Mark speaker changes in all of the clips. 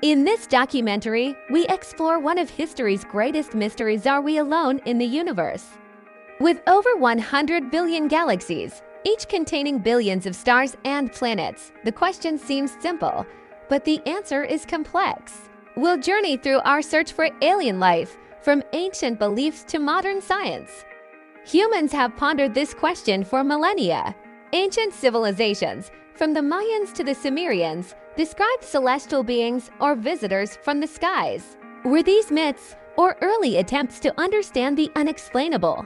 Speaker 1: In this documentary, we explore one of history's greatest mysteries: are we alone in the universe? With over 100 billion galaxies, each containing billions of stars and planets, the question seems simple, but the answer is complex. We'll journey through our search for alien life, from ancient beliefs to modern science. Humans have pondered this question for millennia. Ancient civilizations, from the Mayans to the Sumerians, described celestial beings or visitors from the skies. Were these myths or early attempts to understand the unexplainable?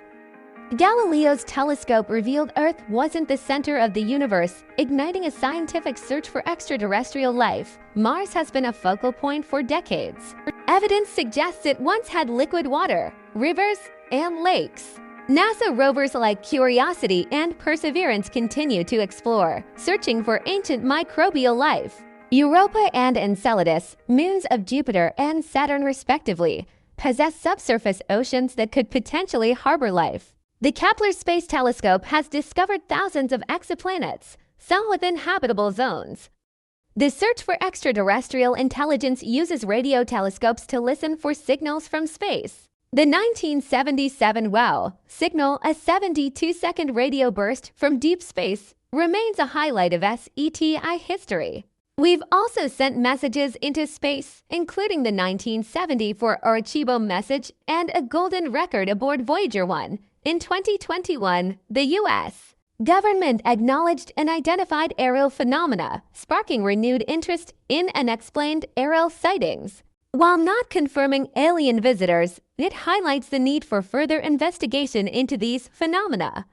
Speaker 1: Galileo's telescope revealed Earth wasn't the center of the universe, igniting a scientific search for extraterrestrial life. Mars has been a focal point for decades. Evidence suggests it once had liquid water, rivers, and lakes. NASA rovers like Curiosity and Perseverance continue to explore, searching for ancient microbial life. Europa and Enceladus, moons of Jupiter and Saturn respectively, possess subsurface oceans that could potentially harbor life. The Kepler Space Telescope has discovered thousands of exoplanets, some within habitable zones. The search for extraterrestrial intelligence uses radio telescopes to listen for signals from space. The 1977 WOW signal, a 72-second radio burst from deep space, remains a highlight of SETI history. We've also sent messages into space, including the 1974 Arecibo message and a golden record aboard Voyager 1. In 2021, the U.S. government acknowledged and identified aerial phenomena, sparking renewed interest in unexplained aerial sightings. While not confirming alien visitors, it highlights the need for further investigation into these phenomena.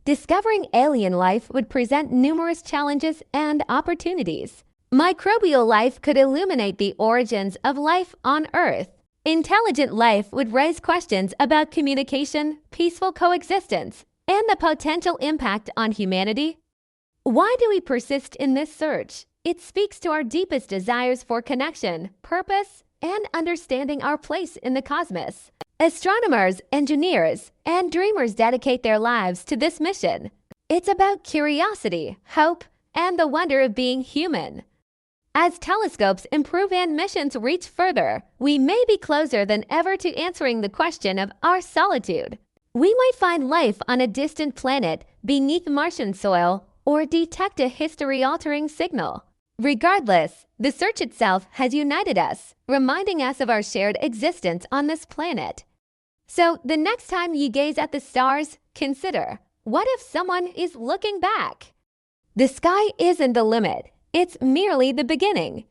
Speaker 1: Discovering alien life would present numerous challenges and opportunities. Microbial life could illuminate the origins of life on Earth. Intelligent life would raise questions about communication, peaceful coexistence, and the potential impact on humanity. Why do we persist in this search? It speaks to our deepest desires for connection, purpose, and understanding our place in the cosmos. Astronomers, engineers, and dreamers dedicate their lives to this mission. It's about curiosity, hope, and the wonder of being human. As telescopes improve and missions reach further, we may be closer than ever to answering the question of our solitude. We might find life on a distant planet, beneath Martian soil, or detect a history-altering signal. Regardless, the search itself has united us, reminding us of our shared existence on this planet. So, the next time you gaze at the stars, consider, what if someone is looking back? The sky isn't the limit. It's merely the beginning.